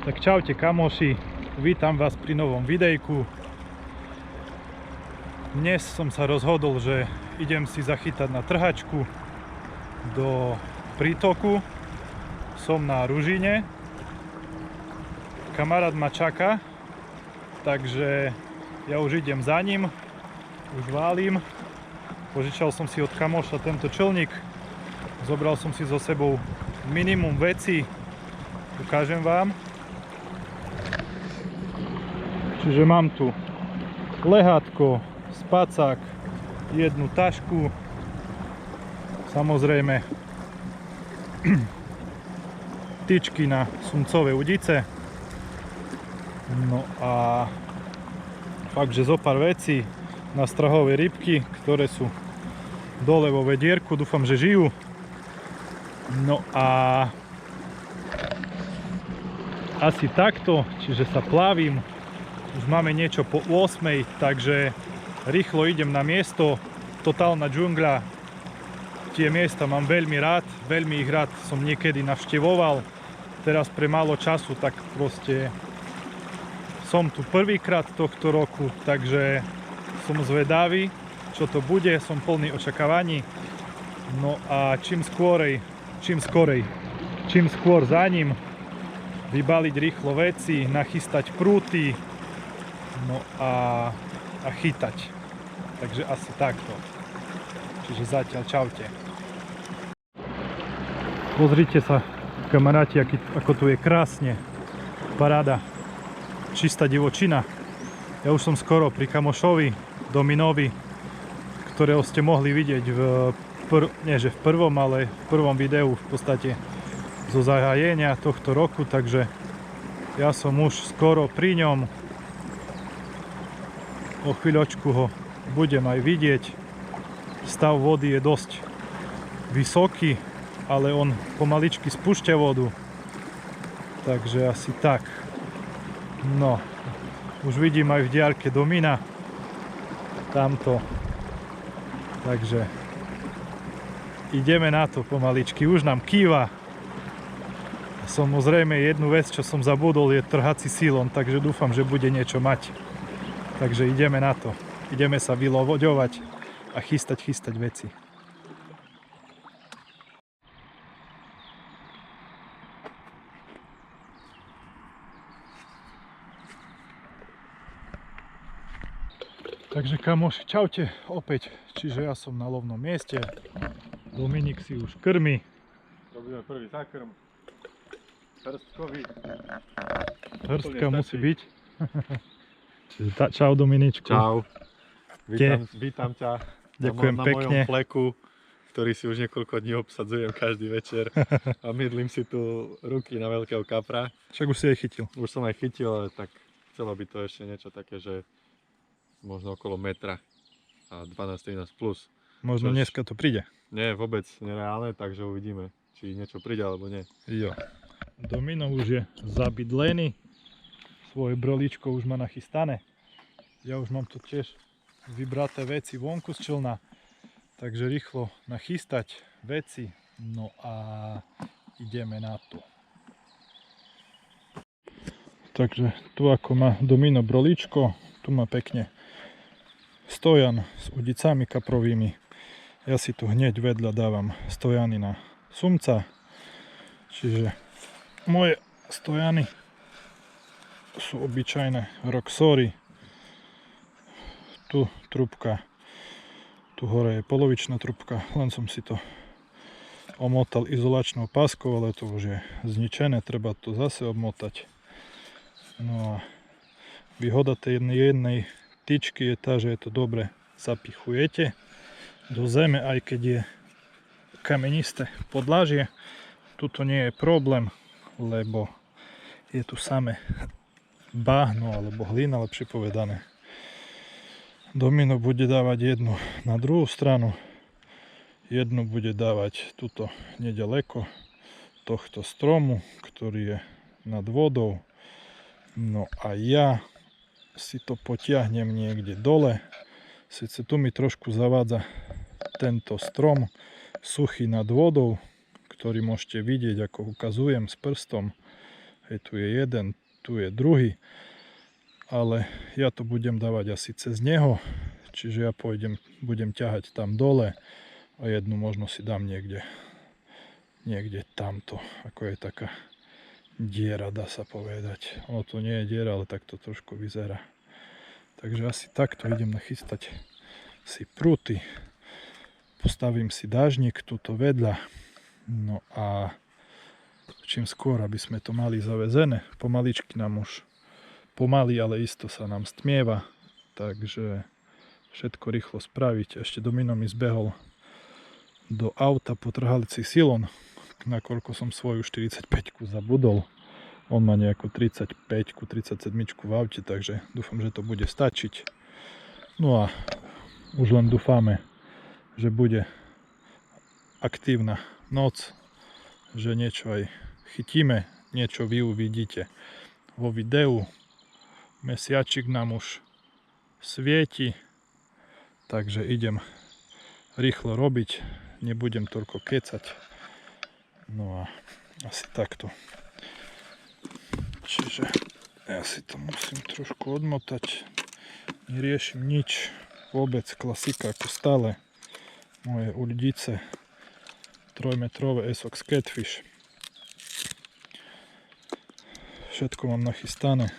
Tak čaute kamoši, vítam vás pri novom videjku. Dnes som sa rozhodol, že idem si zachytať na trhačku do prítoku. Som na Ružine. Kamarát ma čaká, takže ja už idem za ním, už válim. Požičal som si od kamoša tento člník, zobral som si so sebou minimum veci, ukážem vám. Čiže mám tu lehátko, spacák, jednu tašku, samozrejme tyčky na sumcové udice. No a fakt, že zo pár vecí na strahové rybky, ktoré sú dole vo vedierku, dúfam, že žijú. No a asi takto, čiže sa plavím. Už máme niečo po 8, takže rýchlo idem na miesto. Totálna džungľa. Tie miesta mám veľmi rád, veľmi ich rád som niekedy navštevoval. Teraz pre málo času, tak proste som tu prvýkrát tohto roku, takže som zvedavý, čo to bude, som plný očakávaní. No a čím skôr za ním, vybaliť rýchlo veci, nachystať prúty, no a chytať. Takže asi takto. Čiže zatiaľ čaute. Pozrite sa, kamaráti, ako tu je krásne. Paráda. Čistá divočina. Ja už som skoro pri kamošovi Dominovi, ktorého ste mohli vidieť v prvom videu v podstate zo zahájenia tohto roku, takže ja som už skoro pri ňom. O chvíľočku ho budem aj vidieť. Stav vody je dosť vysoký, ale on pomaličky spúšťa vodu. Takže asi tak. No, už vidím aj v diaľke Domina. Tamto. Takže ideme na to pomaličky. Už nám kýva. Samozrejme jednu vec, čo som zabudol, je trhací silon, takže dúfam, že bude niečo mať. Takže ideme na to. Ideme sa vylovoďovať a chystať veci. Takže kamoši, čaute opäť. Čiže ja som na lovnom mieste. Dominik si už krmi. Robíme prvý zákrm. Hrstkový. Hrstka musí byť. Čiže čau Dominičku. Čau. Vítam ťa. Ďakujem na pekne. mojom fleku, ktorý si už niekoľko dní obsadzujem každý večer. A mydlím si tu ruky na veľkého kapra. Však už si aj chytil. Už som aj chytil, ale tak chcelo by to ešte niečo také, že možno okolo metra a 12-13 plus. Možno dneska to príde. Nie, vôbec nereálne, takže uvidíme, či niečo príde alebo nie. Jo. Domino už je zabydlený. Svoje brolíčko už má nachystané. Ja už mám tu tiež vybraté veci vonku z člna. Takže rýchlo nachystať veci. No a ideme na to. Takže tu ako má Domino brolíčko, tu má pekne stojan s udicami kaprovými. Ja si tu hneď vedľa dávam stojany na sumca. Čiže moje stojany sú obyčajné Roxory. Tu trubka, tu hore je polovičná trubka, len som si to omotal izolačnou páskou, ale to už je zničené, treba to zase obmotať. No a výhoda tej jednej tyčky je tá, že je to dobre zapichujete do zeme, aj keď je kamenisté podlažie. Tuto nie je problém, lebo je tu samé bahno alebo hlina, lepšie povedané. Domino bude dávať jednu na druhú stranu, jednu bude dávať tuto nedaleko tohto stromu, ktorý je nad vodou. No a ja si to potiahnem niekde dole. Sice tu mi trošku zavádza tento strom suchý nad vodou, ktorý môžete vidieť, ako ukazujem s prstom. Tu je jeden, tu je druhý. Ale ja to budem dávať asi cez neho. Čiže ja budem ťahať tam dole a jednu možno si dám niekde tamto, ako je taká diera, dá sa povedať. Ono to nie je diera, ale tak to trošku vyzerá. Takže asi takto idem nachystať si prúty. Postavím si dážnik tuto vedľa. No a čím skôr, aby sme to mali zavezené. Pomaličky nám už, pomaly, ale isto sa nám stmieva. Takže všetko rýchlo spraviť. Ešte Domino mi zbehol do auta potrhalici silon, nakoľko som svoju 45-ku zabudol. On má nejakú 35-ku, 37-ku v aute, takže dúfam, že to bude stačiť. No a už len dúfame, že bude aktívna noc, že niečo aj chytíme, niečo vy uvidíte vo videu. Mesiačik nám už svieti, takže idem rýchlo robiť, nebudem toľko kecať. No a asi takto. Čiže ja si to musím trošku odmotať. Neriešim nič. Vôbec klasika ako stále. Moje ulidice. 3-metrové Essox Catfish. Všetko mám nachystané.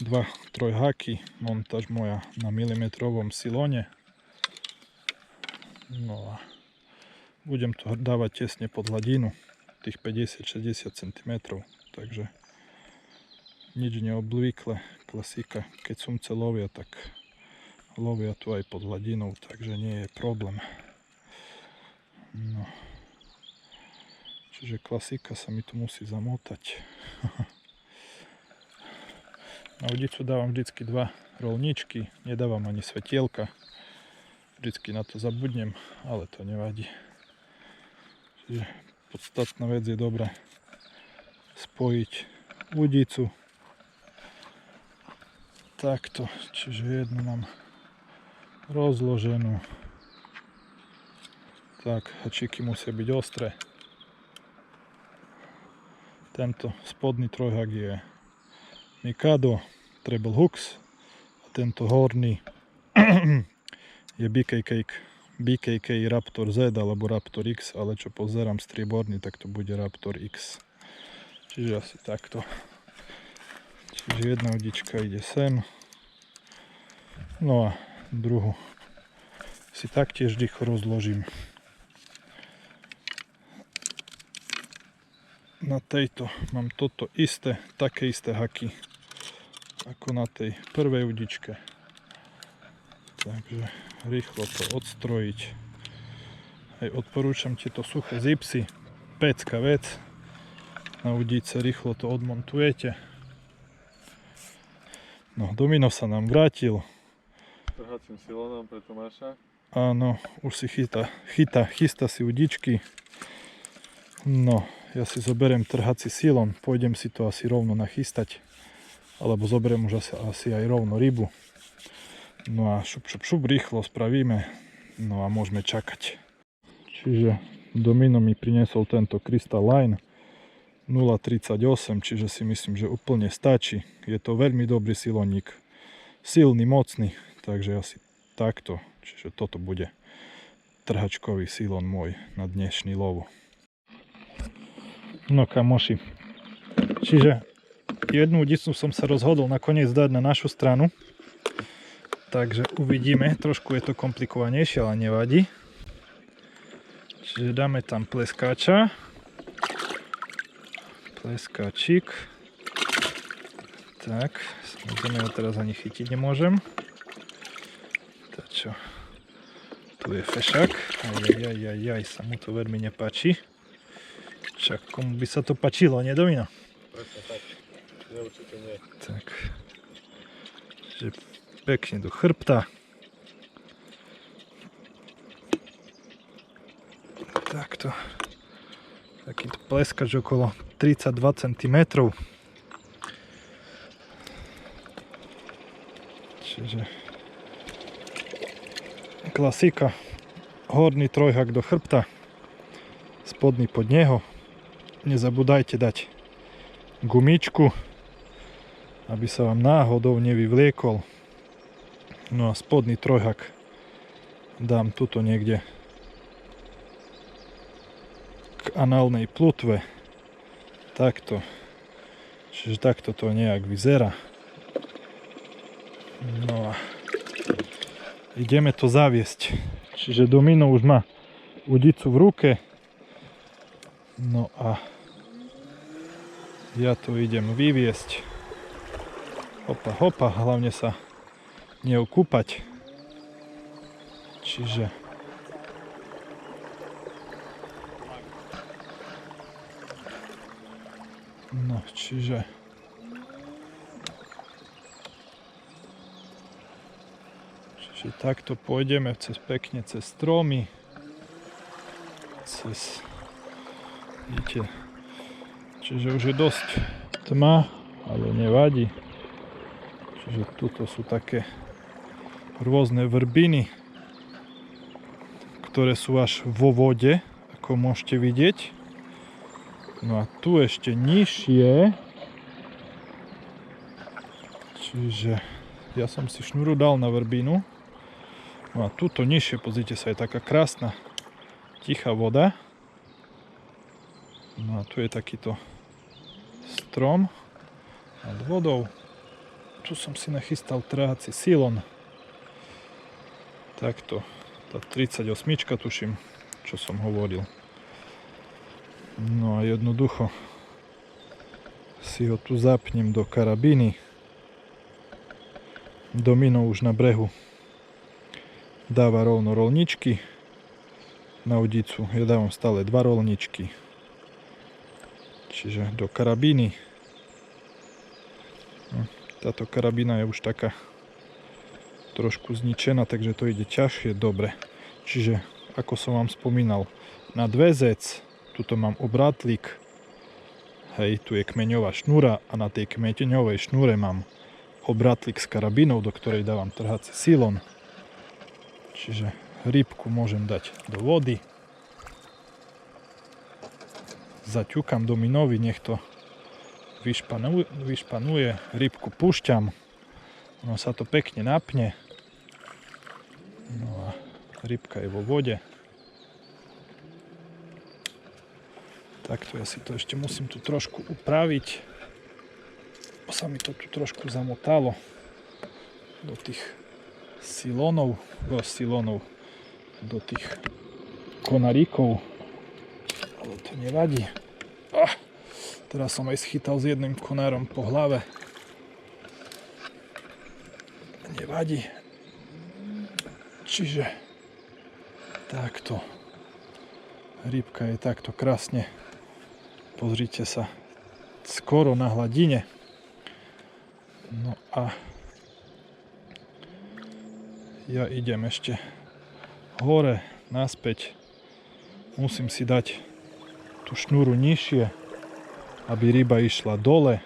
2 trojháky. Montáž moja na milimetrovom silone. No a budem to dávať tesne pod hladinu. Tých 50-60 cm. Takže nič neobvykle. Klasika. Keď sumce lovia, tak lovia tu aj pod hladinou, takže nie je problém. No. Čiže klasika sa mi tu musí zamotať. Na udicu dávam vždycky 2 rolničky, nedávam ani svetielka. Vždycky na to zabudnem, ale to nevadí. Čiže podstatná vec je dobré spojiť udicu. Takto, čiže jednu mám rozloženú. Tak, hačíky musia byť ostré. Tento spodný trojhak je Mikado Treble Hooks a tento horný je BKK Raptor Z alebo Raptor X, ale čo pozerám strieborný, tak to bude Raptor X. Čiže asi takto. Čiže jedna udička ide sem. No a druhú si taktiež rýchlo rozložím. Na tejto mám toto isté, také isté haky ako na tej prvej udičke. Takže rýchlo to odstrojiť. Hej, odporúčam tieto suché zipsy. Pecka vec. Na udice rýchlo to odmontujete. No, Domino sa nám vrátil. Trhacím silonom pre Tomáša. Áno, už si chystá si udičky. No, ja si zoberiem trhací silon, pôjdem si to asi rovno nachystať. Alebo zoberiem už asi aj rovno rybu. No a šup, rýchlo spravíme. No a môžeme čakať. Čiže Domino mi priniesol tento Crystal Line 0,38, čiže si myslím, že úplne stačí. Je to veľmi dobrý siloník. Silný, mocný, takže asi takto. Čiže toto bude trhačkový silon môj na dnešný lov. No kamoši, čiže jednu udicu som sa rozhodol nakoniec dať na našu stranu. Takže uvidíme, trošku je to komplikovanejšie, ale nevadí. Čiže dáme tam pleskáča. Pleskáčik. Tak, samozrejme ho teraz ani chytiť nemôžem. Tak čo, tu je fešák. Ajajajajaj, sa mu to veľmi nepáči. Však komu by sa to páčilo, nie Domino? Presne tak. Nie, určite nie. Tak. Že pekne do chrbta. Takto. Takýto pleskač okolo 32 cm. Čiže klasika. Horný trojhak do chrbta. Spodný pod neho. Nezabúdajte dať gumičku, aby sa vám náhodou nevyvliekol. No a spodný trojhak dám tuto niekde k análnej plutve. Takto. Čiže takto to nejak vyzerá. No a ideme to zaviesť. Čiže Domino už má udicu v ruke. No a ja to idem vyviesť. Hopa, hopa, hlavne sa neokúpať. Čiže no, čiže takto pôjdeme pekne cez stromy, vidíte, čiže už je dosť tma, ale nevadí. Čiže tuto sú také rôzne vrbiny, ktoré sú až vo vode, ako môžete vidieť. No a tu ešte nižšie, čiže ja som si šnúru dal na vrbinu. No a tuto nižšie, pozrite sa, je taká krásna tichá voda. No a tu je takýto strom nad vodou. Tu som si nachystal trhací silon. Takto, tá 38, tuším, čo som hovoril. No a jednoducho si ho tu zapnem do karabíny. Domino už na brehu dáva rovno rolničky na udicu. Ja dávam stále 2 rolničky. Čiže do karabíny. Táto karabína je už taká trošku zničená, takže to ide ťažšie, dobre. Čiže ako som vám spomínal, na dvezec, tuto mám obrátlík, hej, tu je kmeňová šnúra a na tej kmeňovej šnúre mám obrátlík s karabínou, do ktorej dávam trhací silon. Čiže rybku môžem dať do vody. Zaťukam Dominovi, nech to vyšpanuje. Rybku púšťam. Ono sa to pekne napne. No a rybka je vo vode. Takto ja si to ešte musím tu trošku upraviť. Sa mi to tu trošku zamotalo do tých silónov, do tých konaríkov, ale to nevadí. Teraz som aj schytal s jedným konárom po hlave. Nevadí. Čiže takto. Rybka je takto krásne. Pozrite sa, skoro na hladine. No a ja idem ešte hore, naspäť. Musím si dať tú šnúru nižšie, aby ryba išla dole.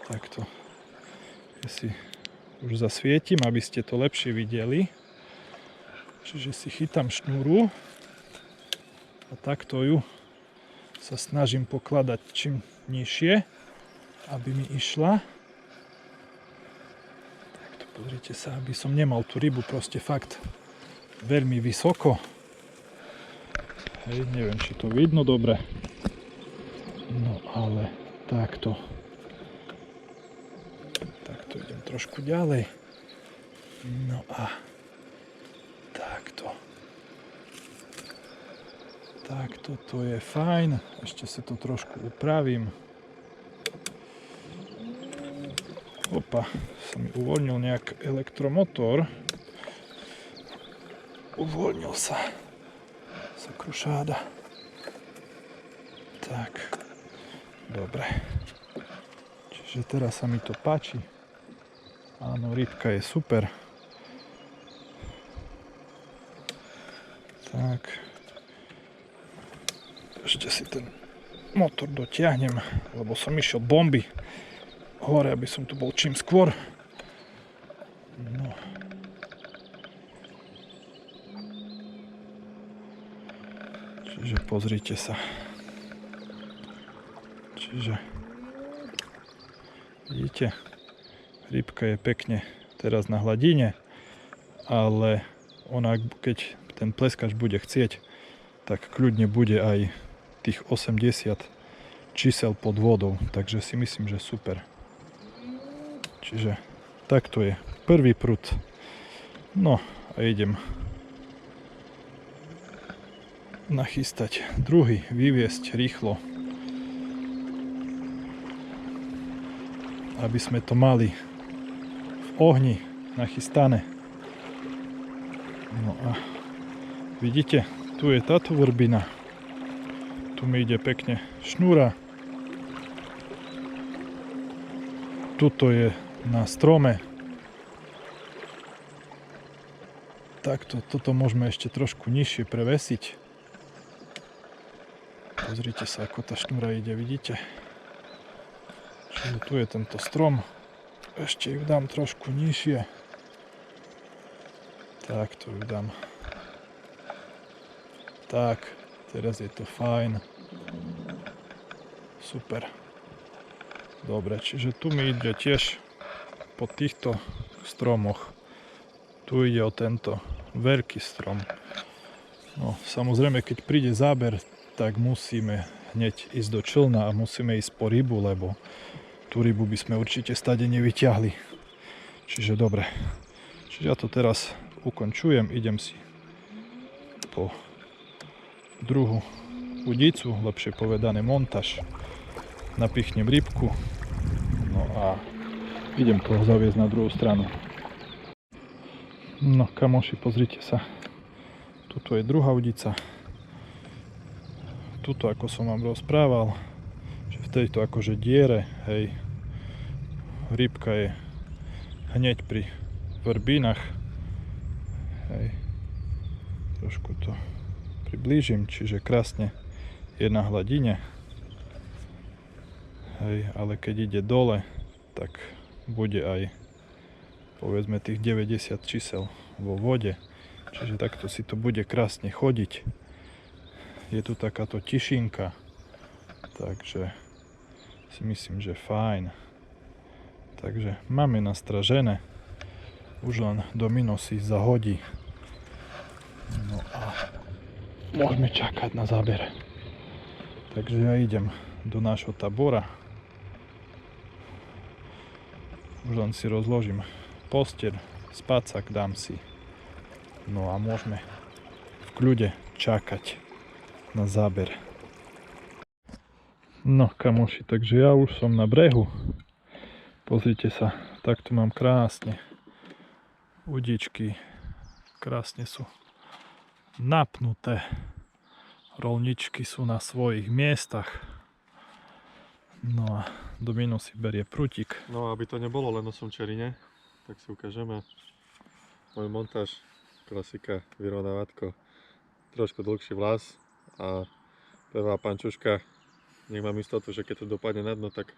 Takto. Ja si už zasvietim, aby ste to lepšie videli. Čiže si chytám šnúru a takto ju sa snažím pokladať čím nižšie, aby mi išla. Takto pozrite sa, aby som nemal tú rybu proste fakt veľmi vysoko. Hej, neviem, či to vidno dobre. No ale takto. Takto idem trošku ďalej. No a takto. Takto to je fajn. Ešte si to trošku upravím. Opa, sa mi uvoľnil nejak elektromotor. Uvoľnil sa. Sakrušáda. Tak. Dobre. Čiže teraz sa mi to páči. Áno, rybka je super. Tak. Ešte si ten motor dotiahnem, lebo som išiel bomby hore, aby som tu bol čím skôr. No. Čiže pozrite sa. Čiže vidíte, rybka je pekne teraz na hladine, ale ona, keď ten pleskač bude chcieť, tak kľudne bude aj tých 80 čísel pod vodou, takže si myslím, že super. Čiže takto je prvý prud. No a idem nachystať druhý, vyviesť rýchlo, aby sme to mali v ohni nachystané. No a vidíte, tu je táto vrbina, tu mi ide pekne šnúra, tuto je na strome. Takto, toto môžeme ešte trošku nižšie prevesiť. Pozrite sa, ako tá šnúra ide, vidíte? Čiže tu je tento strom. Ešte ju dám trošku nižšie. Tak, tu ju dám. Tak, teraz je to fajn. Super. Dobre, čiže tu mi ide tiež po týchto stromoch. Tu ide o tento veľký strom. No, samozrejme, keď príde záber, tak musíme hneď ísť do člna a musíme ísť po rybu, lebo tú rybu by sme určite stade nevyťahli. Čiže dobre. Čiže ja to teraz ukončujem, idem si po druhú udicu, lepšie povedané montáž. Napichnem rybku, no a idem to zaviesť na druhú stranu. No kamoši, pozrite sa. Tuto je druhá udica. Tuto, ako som vám rozprával, že v tejto akože diere, hej, rybka je hneď pri vrbinách. Hej, trošku to priblížim, čiže krásne je na hladine. Hej, ale keď ide dole, tak bude aj povedzme tých 90 čísel vo vode. Čiže takto si to bude krásne chodiť. Je tu takáto tišinka, takže si myslím, že fajn. Takže máme nastražené, už len Domino si zahodí. No a môžeme čakať na záber. Takže ja idem do nášho tábora. Už len si rozložím posteľ, spacák dám si. No a môžeme v kľude čakať na záber. No kamoši, takže ja už som na brehu. Pozrite sa, takto mám krásne udičky, krásne sú napnuté. Rolničky sú na svojich miestach. No a Domino si berie prútik. No aby to nebolo len o čerine, tak si ukážeme môj montáž, klasika, vyrovnávatko, trošku dlhší vlas a prvá pančuška, nech mám istotu, že keď to dopadne na dno, tak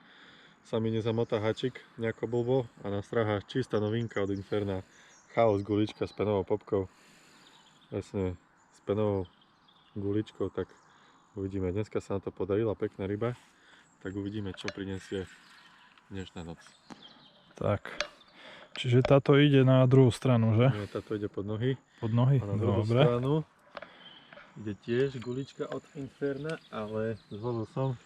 sa mi nezamotá hačik nejako blbo a na strahách čistá novinka od Inferna, Chaos gulička s penovou popkou, jasne s penovou guličkou, tak uvidíme, dneska sa nám to podarila, pekná ryba, tak uvidíme, čo prinesie dnešná noc. Tak, čiže táto ide na druhú stranu, že? Nie, táto ide pod nohy. Pod nohy? A na druhú Dobre. stranu ide tiež gulička od Inferna, ale zvolil som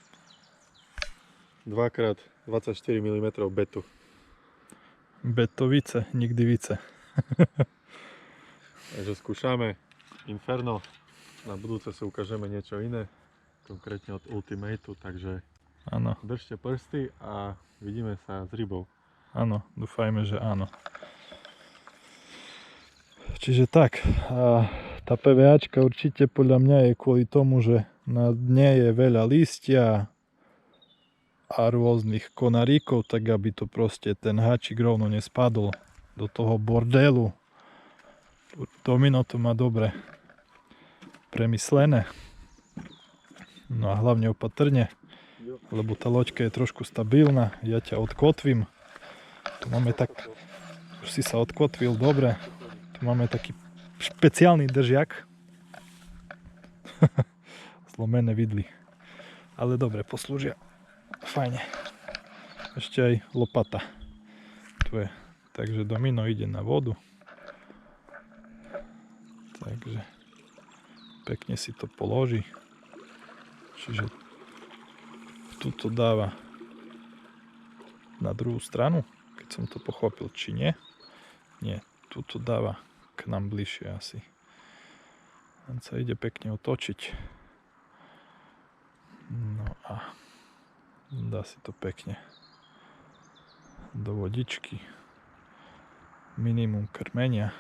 2x24 mm betu. Betovice, nikdy vice. Takže skúšame Inferno. Na budúce si ukážeme niečo iné, konkrétne od Ultimatu, takže Áno, držte prsty a vidíme sa s rybou. áno, dúfajme, že áno. Čiže tak, a tá PVAčka určite podľa mňa je kvôli tomu, že na dne je veľa listia a rôznych konaríkov, tak aby to proste ten háčik rovno nespadol do toho bordelu. Domino to má dobre premyslené. No a hlavne opatrne, lebo tá loďka je trošku stabilná. Ja ťa odkotvím. Tu máme tak, už si sa odkotvil, dobre. Tu máme taký špeciálny držiak. zlomené vidly. Ale dobre, poslúžia. Fajne. Ešte aj lopata. Tu je. Takže domino ide na vodu. Takže pekne si to položí. Čiže tuto dáva na druhú stranu, keď som to pochopil, či nie. Nie, tuto dáva k nám bližšie asi. Len sa ide pekne otočiť. No a dá si to pekne do vodičky. Minimum krmenia.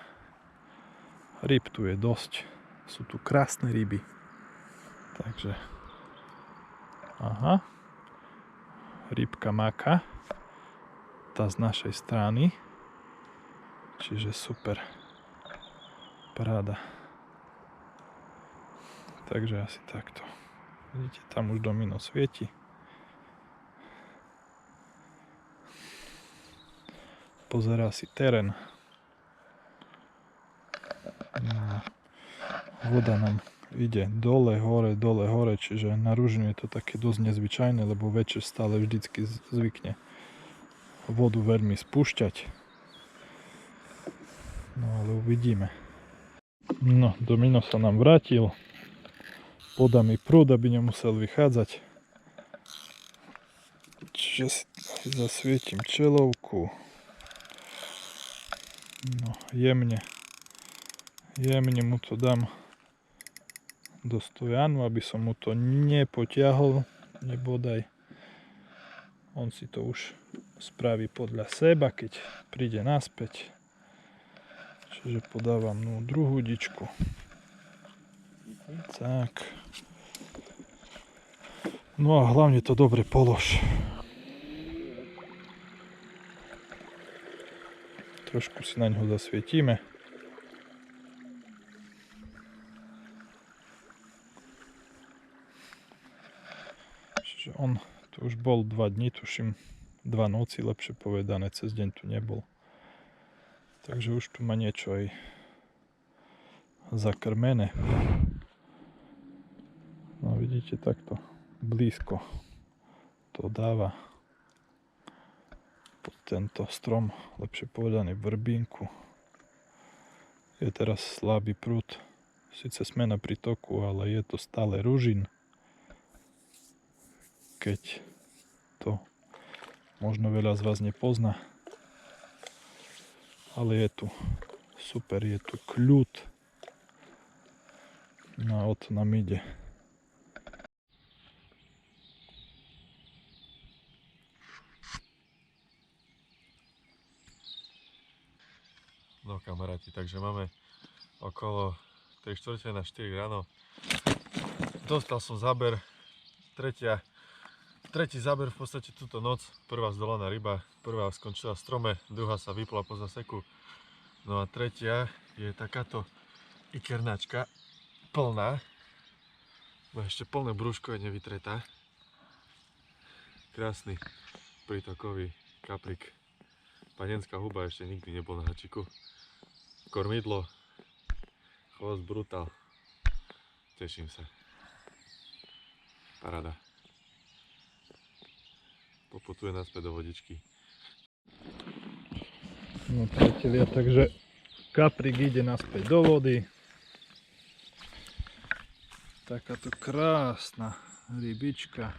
Ryb tu je dosť. Sú tu krásne ryby. Takže aha. Rybka maka. Tá z našej strany. Čiže super. Paráda. Takže asi takto. Vidíte, tam už domino svieti. Pozerá si terén. No, voda nám ide dole, hore, čiže na Ružinu je to také dosť nezvyčajné, lebo večer stále vždycky zvykne vodu veľmi spúšťať. No ale uvidíme. No, domino sa nám vrátil. Podá mi prúd, aby nemusel vychádzať. Čiže si zasvietim čelovku. No, jemne mu to dám do stojanu, aby som mu to nepotiahol, nebodaj. On si to už spraví podľa seba, keď príde naspäť. Čiže podávam mu druhú dičku. Tak. No a hlavne to dobre polož. Trošku si na ňo zasvietíme. Čiže on tu už bol 2 dní, tuším 2 noci, lepšie povedané, cez deň tu nebol. Takže už tu má niečo aj zakrmené. No vidíte, takto blízko to dáva pod tento strom, lepšie povedané vrbínku. Je teraz slabý prúd, síce sme na pritoku, ale je to stále Ružin. Keď to možno veľa z vás nepozná, ale je tu super, je tu kľud. No a o to nám ide. No kamaráti, takže máme okolo 3/4 na 4 ráno. Dostal som záber, tretí záber v podstate túto noc. Prvá zdolaná ryba, prvá skončila v strome, druhá sa vypla po zaseku. No a tretia je takáto ikernáčka plná. Má ešte plné brúško, je nevytretá. Krásny prítokový kaprik. Panenská huba, ešte nikdy nebol na hačiku. Kormidlo, chvost brutál. Teším sa. Paráda. Poputuje naspäť do vodičky. No priatelia, takže kaprik ide naspäť do vody. Takáto krásna rybička.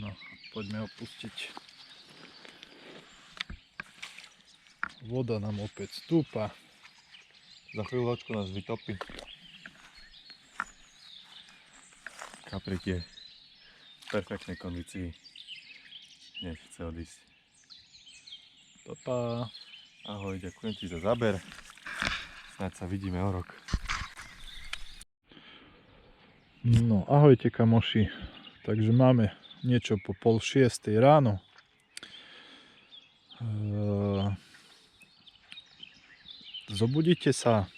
No, poďme opustiť. Voda nám opäť stúpa. Za chvíľočku nás vytopí. Kaprik je v perfektnej kondícii. Hneď chce odísť. Papa. Ahoj, ďakujem ti za záber. Snáď sa vidíme o rok. No, ahojte kamoši. Takže máme niečo po 5:30 ráno. Zobudíte sa.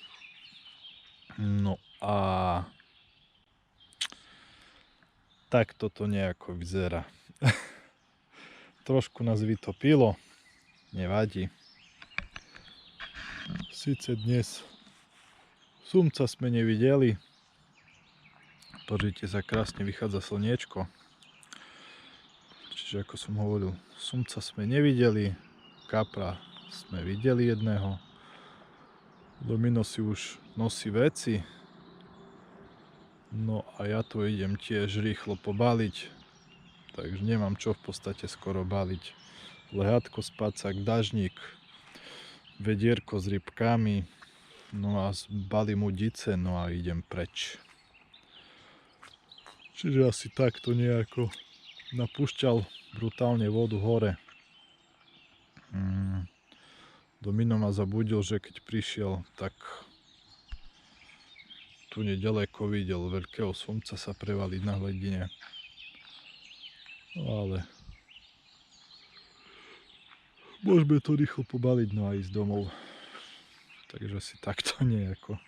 No a tak toto nejako vyzerá. Trošku nás vytopilo. Nevadí. Sice dnes Sumca sme nevideli. Pozrite sa, krásne vychádza slniečko. Čiže ako som hovoril, sumca sme nevideli, kapra sme videli jedného. Domino si už nosí veci. No a ja tu idem tiež rýchlo pobaliť. Takže nemám čo v podstate skoro baliť. Lehátko, spacák, dažník, vedierko s rybkami. No a balím udice, no a idem preč. Čiže asi takto nejako napúšťal brutálne vodu hore. Domino ma zabudil, že keď prišiel, tak tu nedaleko videl veľkého sumca sa prevaliť na hladine. No ale môžeme to rýchlo pobaliť, no a ísť domov. Takže asi takto nejako.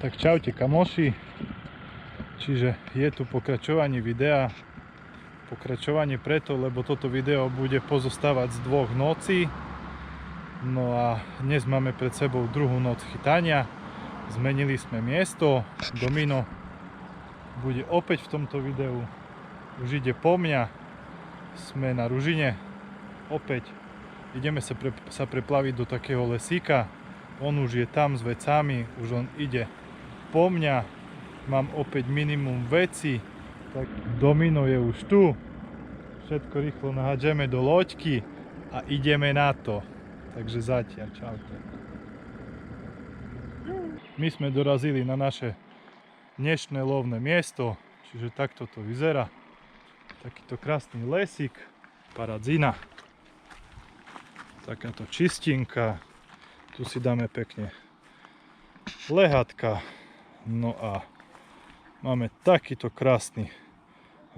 Tak čaute kamoši, čiže je tu pokračovanie videa. Pokračovanie preto, lebo toto video bude pozostávať z 2 nocí. No a dnes máme pred sebou druhú noc chytania. Zmenili sme miesto. Domino bude opäť v tomto videu. Už ide po mňa. Sme na Ružine. Opäť ideme sa preplaviť do takého lesíka. On už je tam s vecami. Už on ide po mňa. Mám opäť minimum veci. Tak Domino je už tu. Všetko rýchlo nahádžeme do loďky a ideme na to. Takže zatiaľ, čaute. My sme dorazili na naše dnešné lovné miesto, čiže takto to vyzerá. Takýto krásny lesík, paradzina. Takáto čistinka. Tu si dáme pekne lehátka. No a máme takýto krásny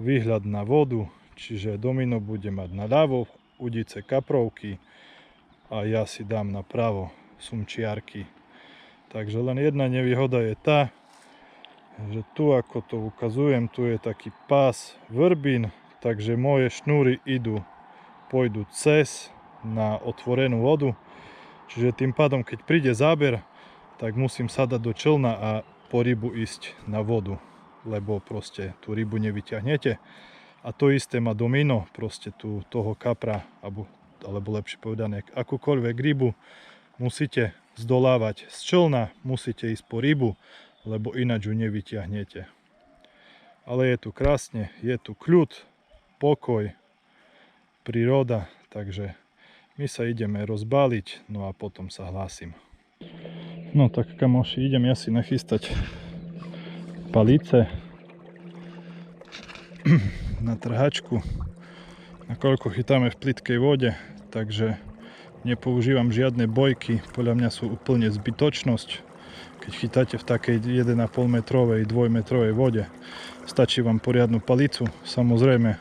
výhľad na vodu, čiže Domino bude mať naľavo udice kaprovky a ja si dám napravo sumčiarky. Takže len jedna nevýhoda je tá, že tu ako to ukazujem, tu je taký pás vrbín, takže moje šnúry pôjdu cez na otvorenú vodu, čiže tým pádom keď príde záber, tak musím sadať do člna a po rybu ísť na vodu, lebo proste tú rybu nevyťahnete. A to isté má Domino, proste toho kapra, alebo lepšie povedané, akúkoľvek rybu musíte zdolávať z člna, musíte ísť po rybu, lebo ináč ju nevyťahnete. Ale je tu krásne, je tu kľud, pokoj, príroda, takže my sa ideme rozbáliť, no a potom sa hlásim. No tak kamoši, idem ja si nachystať palice na trhačku, nakoľko chytáme v plytkej vode, takže nepoužívam žiadne bojky, podľa mňa sú úplne zbytočnosť. Keď chytáte v takej 1,5 metrovej, 2 metrovej vode, stačí vám poriadnu palicu. Samozrejme,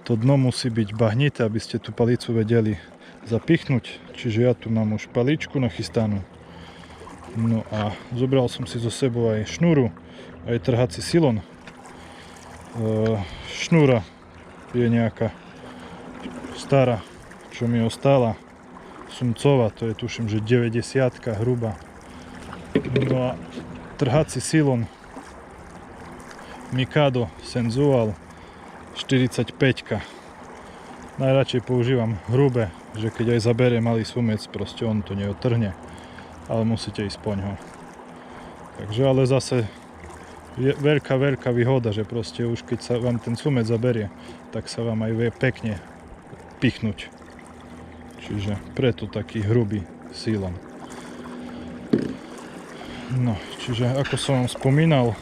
to dno musí byť bahnité, aby ste tú palicu vedeli zapichnúť. Čiže ja tu mám už paličku nachystanú. No a zobral som si so sebou aj šnúru, aj trhací silon. Šnúra je nejaká stará, čo mi ostala, sumcová, to je tuším, že 90-ka hruba. No a trhací silon Mikado Senzual 45-ka. Najradšej používam hrubé, že keď aj zabere malý sumec, proste on to neotrhne, ale musíte ísť poňho. Takže ale zase je veľká výhoda, že proste už keď sa vám ten sumec zaberie, tak sa vám aj vie pekne pichnúť. Čiže preto taký hrubý silon. No, čiže ako som vám spomínal,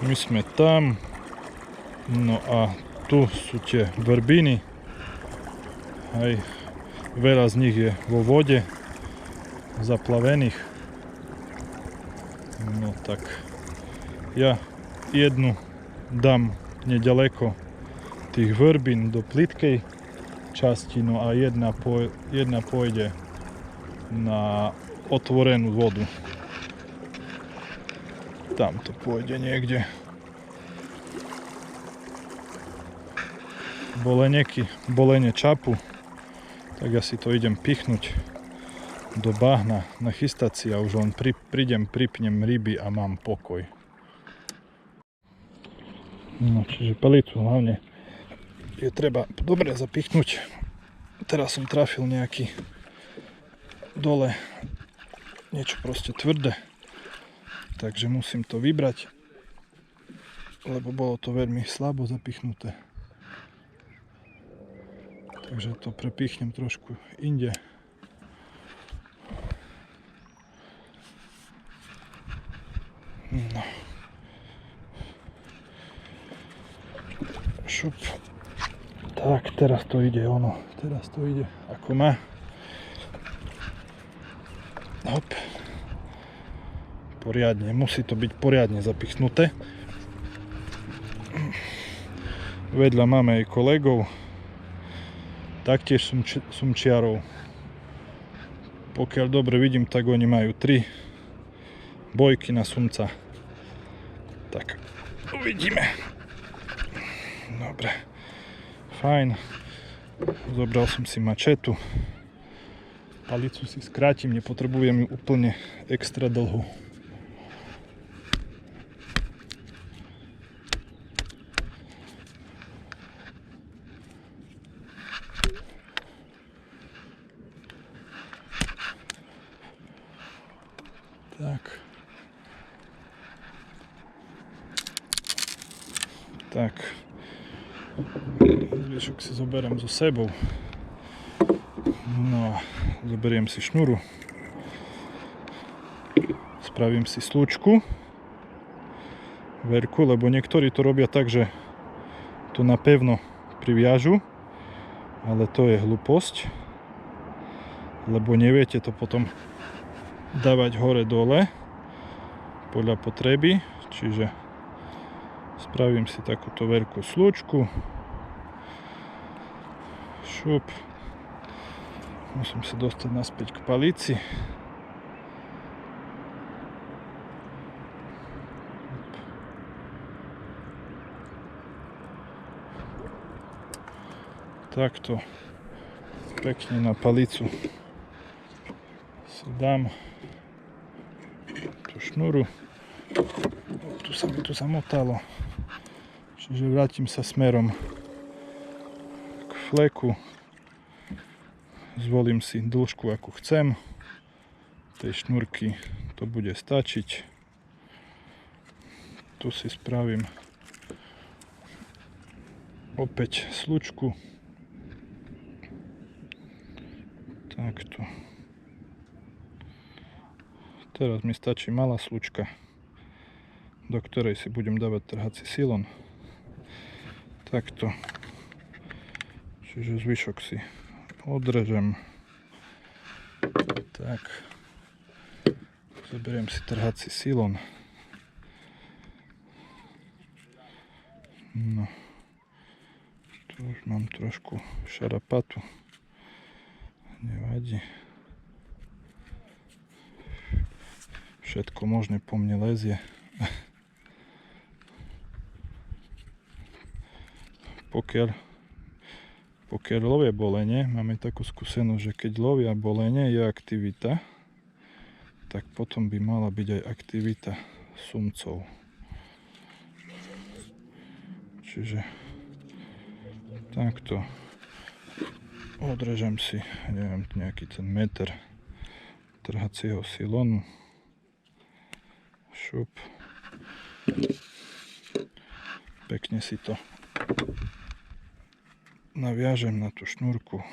my sme tam, no a tu sú tie vrbiny, aj veľa z nich je vo vode, zaplavených. No tak, ja jednu dám nedaleko tých vrbín do plytkej časti, no a jedna pôjde na otvorenú vodu. Tam to pôjde niekde. Bolenie čapu. Tak ja si to idem pichnúť do bahna, nachystať si a už len prídem, pripnem ryby a mám pokoj. No, čiže palicu hlavne je treba dobre zapichnúť. Teraz som trafil nejaký dole niečo proste tvrdé, takže musím to vybrať, lebo bolo to veľmi slabo zapichnuté. Takže to prepichnem trošku inde. No. Šup. Tak, teraz to ide ono. Teraz to ide ako má. Hop. Poriadne, musí to byť poriadne zapichnuté. Vedľa máme aj kolegov. Taktiež sumčiarov. Pokiaľ dobre vidím, tak oni majú 3 bojky na sumca. Tak, uvidíme. Dobre. Fajn. Zobral som si mačetu. Palicu si skrátim, nepotrebujem ju úplne extra dlhú. Tak. Zvyšok si zoberiem so sebou. No a zoberiem si šnuru. Spravím si slučku. Veľkú, lebo niektorí to robia tak, že to napevno priviažu. Ale to je hlúposť. Lebo neviete to potom dávať hore-dole podľa potreby. Čiže spravím si takúto veľkú slučku. Šup. Musím sa dostať naspäť k palici. Takto pekne na palicu si dám tú šnuru. Tu sa mi to zamotalo. Čiže vrátim sa smerom k fleku. Zvolím si dĺžku, akú chcem. Tej šnúrky to bude stačiť. Tu si spravím opäť slučku. Takto. Teraz mi stačí malá slučka, do ktorej si budem dávať trhací silon. Takto. Čiže zvyšok si odrežem. Tak. Zoberiem si trhací silon. No. Tu už mám trošku šarapatu. Nevadí. Všetko možné po mne lezie. Pokiaľ lovia bolenie, máme takú skúsenosť, že keď lovia bolenie je aktivita, tak potom by mala byť aj aktivita sumcov. Čiže takto odrežem si, neviem, nejaký ten meter trhacieho silonu. Šup. Pekne si to naviažem na tú šnúrku.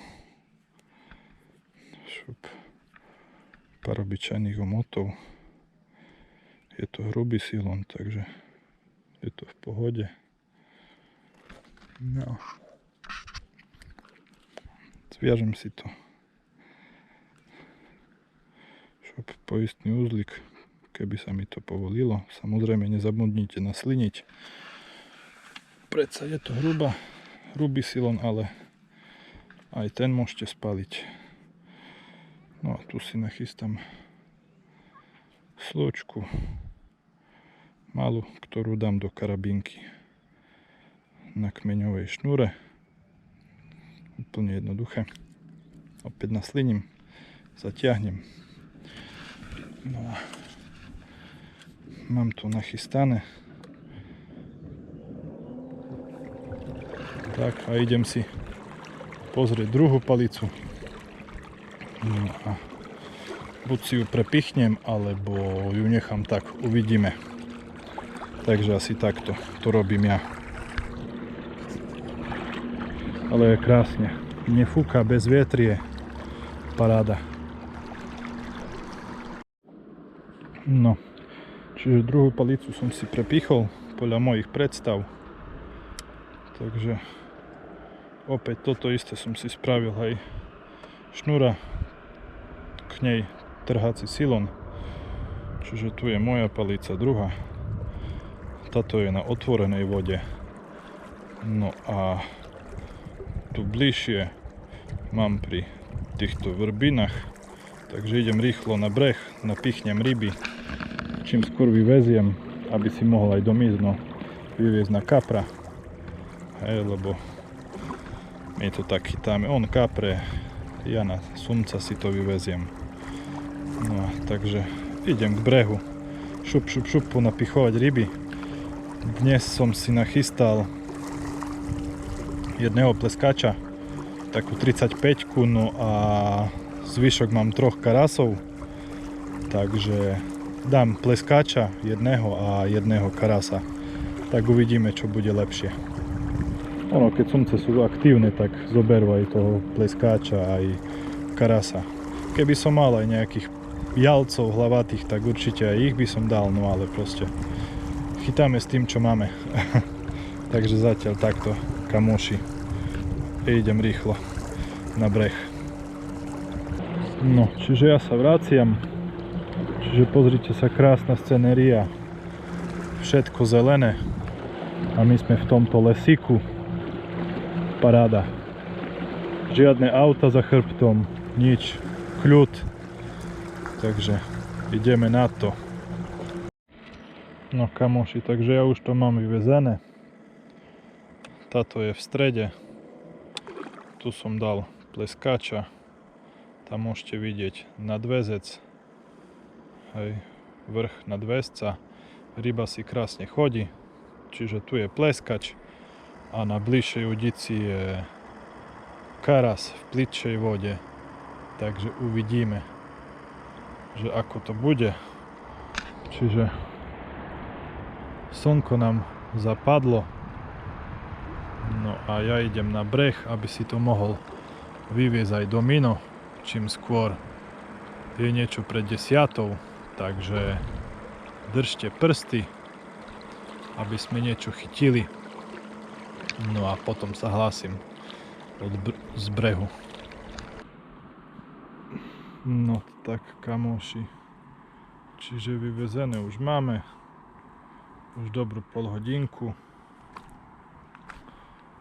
Šup. Pár obyčajných omotov. Je to hrubý silon, takže je to v pohode. No. Zviažem si to. Šup, poistný úzlik, keby sa mi to povolilo. Samozrejme nezabudnite nasliniť. Predsa je to hrubý silon, ale aj ten môžete spaliť. No a tu si nachystám sločku malú, ktorú dám do karabínky na kmeňovej šnúre. Úplne jednoduché. Opäť nasliním, zatiahnem. No a mám to nachystané. Tak a idem si pozrieť druhú palicu. No a buď si ju prepichnem, alebo ju nechám tak, uvidíme. Takže asi takto to robím ja. Ale je krásne. Nefúka, bez vietrie. Paráda. No, čiže druhú palicu som si prepichol podľa mojich predstav. Takže opäť toto isté som si spravil, hej. Šnúra, k nej trhací silon. Čiže tu je moja palica druhá. Táto je na otvorenej vode. No a tu bližšie mám pri týchto vrbinách. Takže idem rýchlo na breh, napichnem ryby. Čím skôr vyveziem, aby si mohol aj do Mizno vyviezť na kapra. Hej, lebo my to tak chytáme. On kapre, ja na sumca si to vyveziem. No a takže idem k brehu. Šup, šup, šup, ponapichovať ryby. Dnes som si nachystal jedného pleskača, takú 35-ku, no a zvyšok mám 3 karasov, takže dám pleskača jedného a jedného karasa, tak uvidíme, čo bude lepšie. Ono, keď sumce sú aktívne, tak zoberú aj toho pleskáča, aj karasa. Keby som mal aj nejakých jalcov hlavatých, tak určite aj ich by som dal, no ale proste chytáme s tým, čo máme. Takže zatiaľ takto, kamoši. Idem rýchlo na breh. No, čiže ja sa vraciam. Čiže pozrite sa, krásna scenéria. Všetko zelené. A my sme v tomto lesíku. Paráda. Žiadne auta za chrbtom, nič. Kľud. Takže ideme na to. No kamoši, takže ja už to mám vyvezené. Táto je v strede. Tu som dal pleskača. Tam môžete vidieť nadväzec. Hej, vrch nadväzca. Ryba si krásne chodí. Čiže tu je pleskač. A na bližšej udici je karas v plitšej vode. Takže uvidíme, že ako to bude. Čiže slnko nám zapadlo. No a ja idem na breh, aby si to mohol vyviezť aj do Mino čím skôr. Je niečo pred 10:00, takže držte prsty, aby sme niečo chytili. No a potom sa hlásim z brehu. No tak kamoši, čiže vyvezené už máme, už dobrú polhodinku.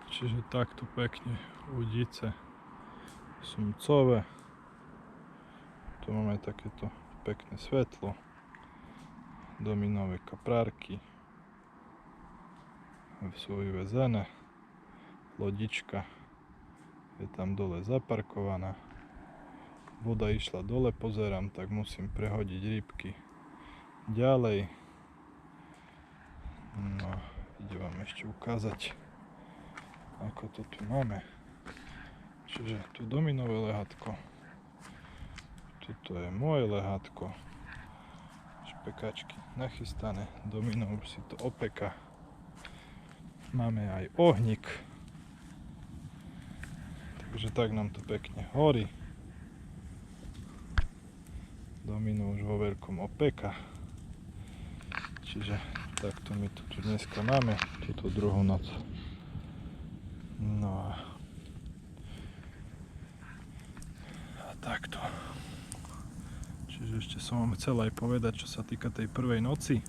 Čiže takto pekne udice sumcové. Tu máme takéto pekné svetlo, dominové kaprárky sú vyvezené, lodička je tam dole zaparkovaná, voda išla dole, pozerám, tak musím prehodiť rybky ďalej. No, idem vám ešte ukázať, ako to tu máme. Čiže tu dominové lehátko, tuto je moje lehátko, špekačky nachystané, domino už si to opeka, máme aj ohník, takže tak nám to pekne horí, domino už vo veľkom opeka, čiže takto my to tu dneska máme, túto druhú noc. No a takto. Čiže ešte som vám chcel aj povedať, čo sa týka tej prvej noci.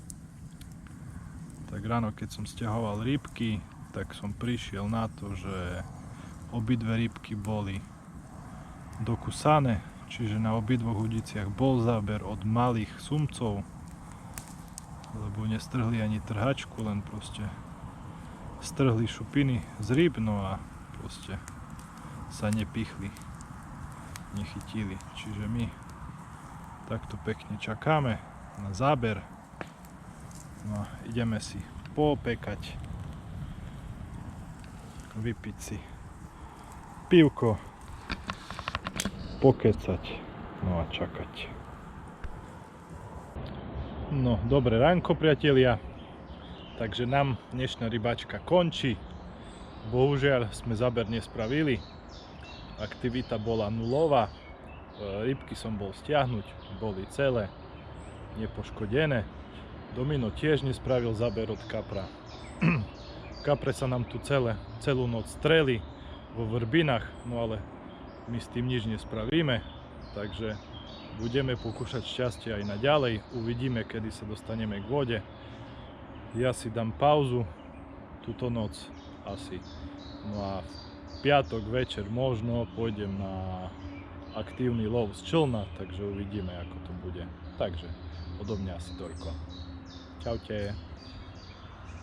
Tak ráno, keď som stiahoval rybky, tak som prišiel na to, že obidve rybky boli dokusané, čiže na obidvoch udiciach bol záber od malých sumcov. lebo nestrhli ani trhačku, len proste strhli šupiny z rýb, no a proste sa nepichli, nechytili. Čiže my takto pekne čakáme na záber. No a ideme si popekať, vypiť si pivko, pokecať, no a čakať. No, dobré ránko, priatelia. Takže nám dnešná rybačka končí. Bohužiaľ sme záber nespravili. Aktivita bola nulová. Rybky som bol stiahnuť, boli celé, nepoškodené. Domino tiež nespravil záber od kapra. Kapre sa nám tu celú noc streli vo vrbinách, no ale my s tým nič nespravíme, takže budeme pokúšať šťastie aj naďalej. Uvidíme, kedy sa dostaneme k vode. Ja si dám pauzu túto noc asi. No a v piatok večer možno pôjdem na aktívny lov z člna, takže uvidíme, ako to bude. Takže odo mňa asi toľko. Čaute.